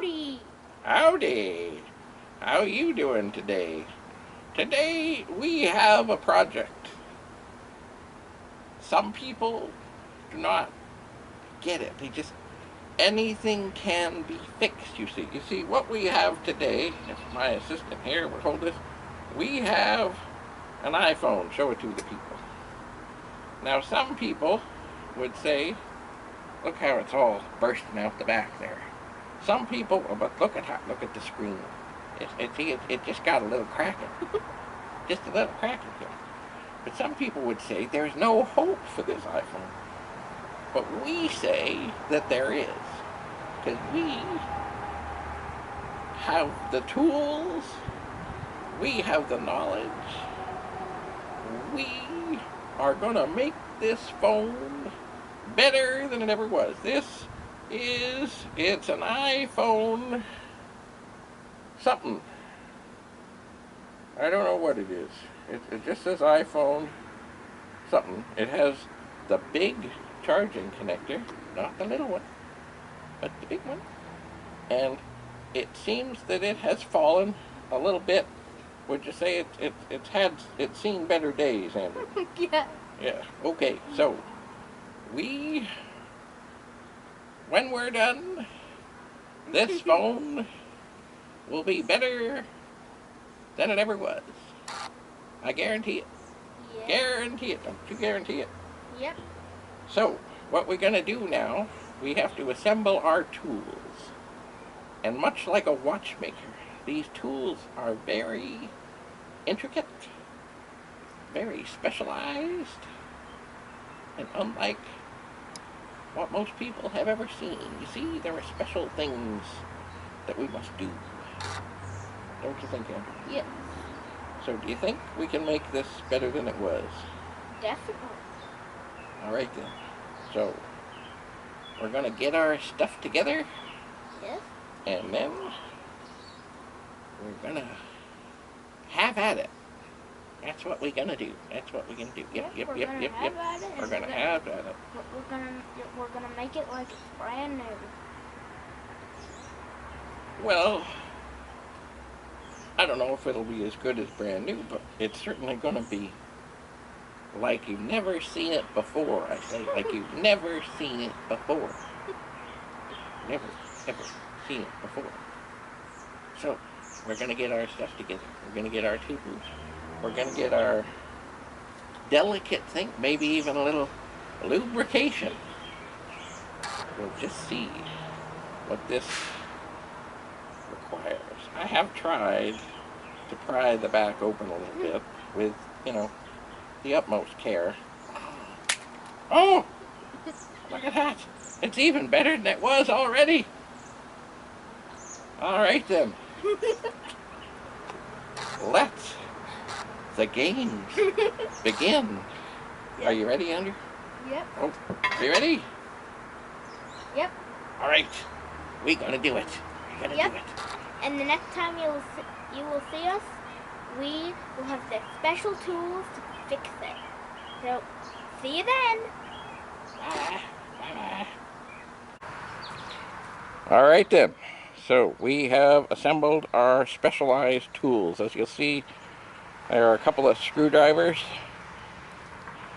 Howdy! Howdy! How you doing today? Today we have a project. Some people do not get it. Anything can be fixed, you see. You see, what we have today, if my assistant here would hold this, we have an iPhone. Show it to the people. Now, some people would say, look how it's all bursting out the back there. Some people, but look at the screen. It just got a little cracking. Just a little cracking here. But some people would say there's no hope for this iPhone. But we say that there is. Because we have the tools, we have the knowledge, we are going to make this phone better than it ever was. It's an iPhone something. I don't know what it is. It just says iPhone something. It has the big charging connector, not the little one, but the big one. And it seems that it has fallen a little bit. Would you say it's seen better days, Andrew? Yeah. Yeah. Okay. So when we're done, this phone will be better than it ever was. I guarantee it. Yep. Guarantee it. Don't you guarantee it? Yep. So, what we're going to do now, we have to assemble our tools. And much like a watchmaker, these tools are very intricate, very specialized, and unlike what most people have ever seen. You see, there are special things that we must do. Don't you think, Andrew? Yes. So do you think we can make this better than it was? Definitely. All right then. So we're going to get our stuff together. Yes. And then we're going to have at it. That's what we're going to do. That's what we're going to do. Yep. We're gonna have at it. We're gonna make it like it's brand new. Well, I don't know if it'll be as good as brand new, but it's certainly going to be like you've never seen it before. I say, like you've never seen it before. Never, ever seen it before. So, we're going to get our stuff together. We're going to get our tools. We're going to get our delicate thing, maybe even a little lubrication. We'll just see what this requires. I have tried to pry the back open a little bit with, the utmost care. Oh! Look at that! It's even better than it was already! Alright then. Let the games begin. Yep. Are you ready, Andrew? Yep. Oh, are you ready? Yep. Alright. We're gonna do it. We're gonna do it. And the next time you will see us, we will have the special tools to fix it. So, see you then. Bye. Bye-bye. Alright then. So, we have assembled our specialized tools. As you'll see, there are a couple of screwdrivers,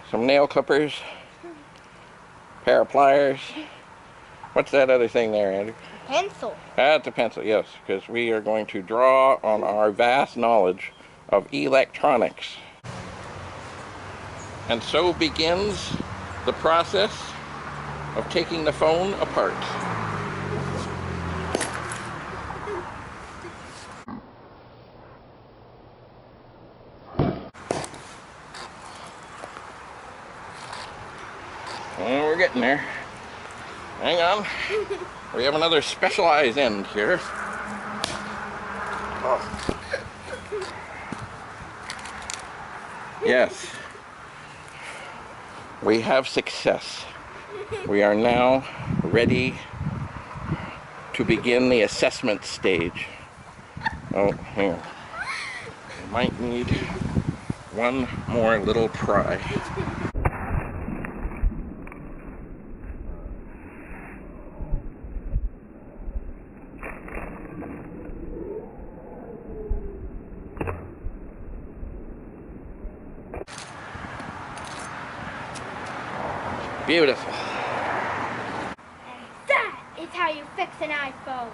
some nail clippers, a pair of pliers. What's that other thing there, Andrew? Pencil. That's a pencil, yes, because we are going to draw on our vast knowledge of electronics. And so begins the process of taking the phone apart. Well, we're getting there. Hang on. We have another specialized end here. Oh. Yes. We have success. We are now ready to begin the assessment stage. Oh, here. We might need one more little pry. Beautiful. And that is how you fix an iPhone.